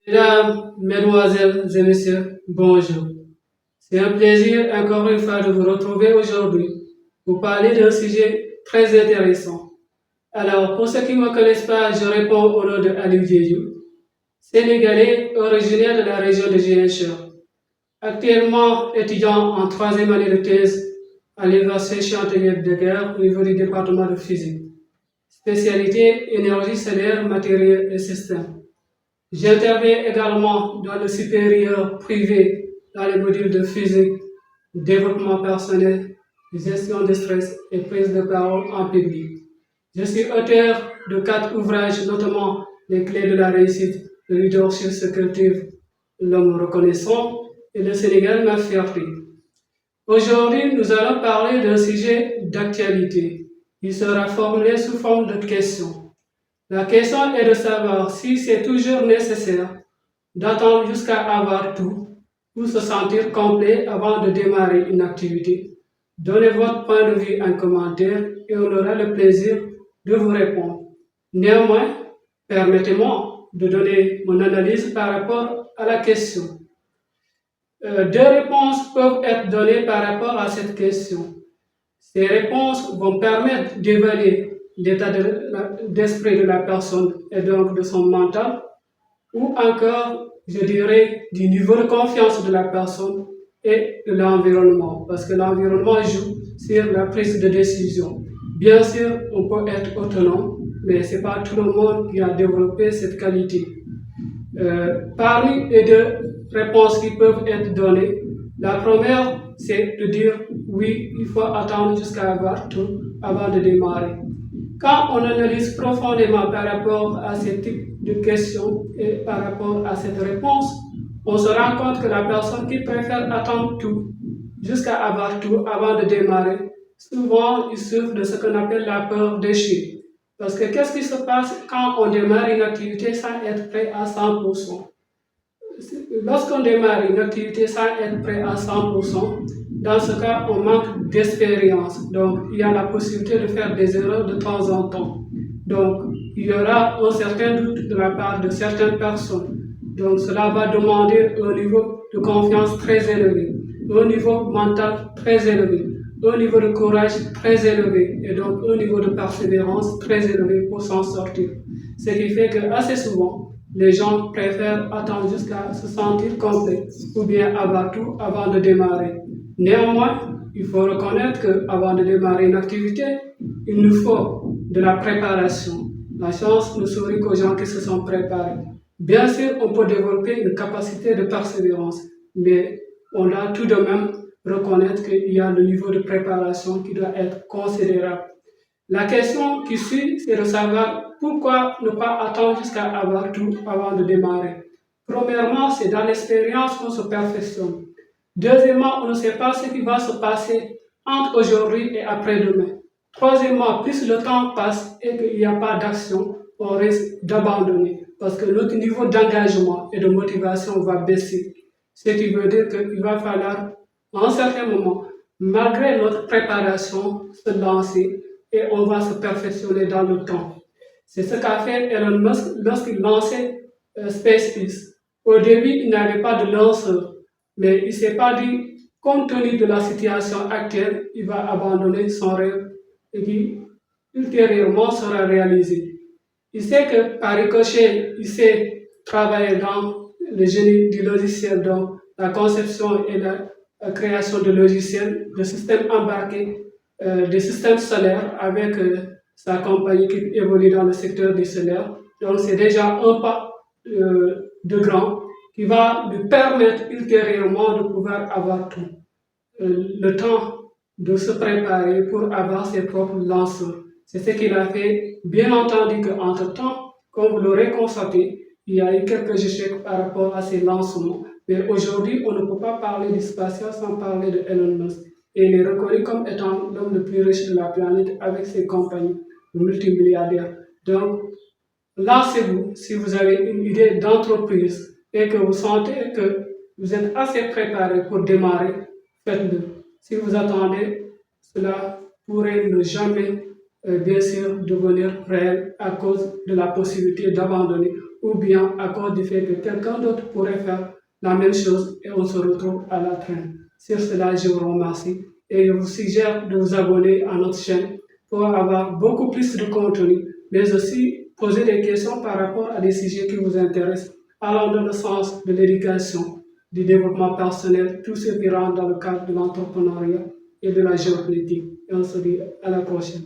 Mesdames, Mesdemoiselles et Messieurs, bonjour. C'est un plaisir encore une fois de vous retrouver aujourd'hui pour parler d'un sujet très intéressant. Alors, pour ceux qui ne me connaissent pas, je réponds au nom de Ali Diédhiou, sénégalais originaire de la région de Ziguinchor, actuellement étudiant en troisième année de thèse à l'Université Cheikh Anta Diop de Dakar au niveau du département de physique. Spécialité énergie solaire, matériaux et systèmes. J'interviens également dans le supérieur privé, dans les modules de physique, développement personnel, gestion de stress et prise de parole en public. Je suis auteur de 4 ouvrages, notamment Les clés de la réussite, le leadership sécuritaire, l'homme reconnaissant et le Sénégal, ma fierté. Aujourd'hui, nous allons parler d'un sujet d'actualité. Il sera formulé sous forme de questions. La question est de savoir si c'est toujours nécessaire d'attendre jusqu'à avoir tout pour se sentir complet avant de démarrer une activité. Donnez votre point de vue en commentaire et on aura le plaisir de vous répondre. Néanmoins, permettez-moi de donner mon analyse par rapport à la question. Deux réponses peuvent être données par rapport à cette question. Ces réponses vont permettre d'évaluer l'état d'esprit de la personne et donc de son mental, ou encore, je dirais, du niveau de confiance de la personne et de l'environnement, parce que l'environnement joue sur la prise de décision. Bien sûr, on peut être autonome, mais ce n'est pas tout le monde qui a développé cette qualité. Parmi les deux réponses qui peuvent être données, la première, c'est de dire oui, il faut attendre jusqu'à avoir tout avant de démarrer. Quand on analyse profondément par rapport à ce type de questions et par rapport à cette réponse, on se rend compte que la personne qui préfère attendre tout jusqu'à avoir tout avant de démarrer, souvent il souffre de ce qu'on appelle la peur d'échouer. Parce que qu'est-ce qui se passe quand on démarre une activité sans être prêt à 100%? Lorsqu'on démarre une activité sans être prêt à 100%, dans ce cas, on manque d'expérience. Donc, il y a la possibilité de faire des erreurs de temps en temps. Donc, il y aura un certain doute de la part de certaines personnes. Donc, cela va demander un niveau de confiance très élevé, un niveau mental très élevé, un niveau de courage très élevé et donc un niveau de persévérance très élevé pour s'en sortir. Ce qui fait que assez souvent, les gens préfèrent attendre jusqu'à se sentir complet ou bien avoir tout avant de démarrer. Néanmoins, il faut reconnaître qu'avant de démarrer une activité, il nous faut de la préparation. La chance ne sourit qu'aux gens qui se sont préparés. Bien sûr, on peut développer une capacité de persévérance, mais on doit tout de même reconnaître qu'il y a le niveau de préparation qui doit être considérable. La question qui suit, c'est de savoir pourquoi ne pas attendre jusqu'à avoir tout avant de démarrer. Premièrement, c'est dans l'expérience qu'on se perfectionne. Deuxièmement, on ne sait pas ce qui va se passer entre aujourd'hui et après-demain. Troisièmement, plus le temps passe et qu'il n'y a pas d'action, on risque d'abandonner parce que notre niveau d'engagement et de motivation va baisser. Ce qui veut dire qu'il va falloir, à un certain moment, malgré notre préparation, se lancer et on va se perfectionner dans le temps. C'est ce qu'a fait Elon Musk lorsqu'il lançait SpaceX. Au début, il n'avait pas de lanceur, mais il ne s'est pas dit, compte tenu de la situation actuelle, il va abandonner son rêve et qui ultérieurement sera réalisé. Il sait que par ricochet, il sait travailler dans le génie du logiciel, donc la conception et la création de logiciels, de systèmes embarqués, des systèmes solaires avec sa compagnie qui évolue dans le secteur du solaire. Donc c'est déjà un pas de grand qui va lui permettre ultérieurement de pouvoir avoir tout. Le temps de se préparer pour avoir ses propres lanceurs. C'est ce qu'il a fait. Bien entendu qu'entre-temps, comme vous l'aurez constaté, il y a eu quelques échecs par rapport à ces lancements. Mais aujourd'hui, on ne peut pas parler du spatial sans parler de Elon Musk. Et il est reconnu comme étant l'homme le plus riche de la planète avec ses compagnies, le multimilliardaire. Donc, lancez-vous si vous avez une idée d'entreprise et que vous sentez que vous êtes assez préparé pour démarrer, faites-le. Si vous attendez, cela pourrait ne jamais, bien sûr, devenir réel à cause de la possibilité d'abandonner ou bien à cause du fait que quelqu'un d'autre pourrait faire la même chose et on se retrouve à la traîne. Sur cela, je vous remercie et je vous suggère de vous abonner à notre chaîne pour avoir beaucoup plus de contenu, mais aussi poser des questions par rapport à des sujets qui vous intéressent, allant dans le sens de l'éducation, du développement personnel, tout ce qui rentre dans le cadre de l'entrepreneuriat et de la géopolitique. Et on se dit à la prochaine.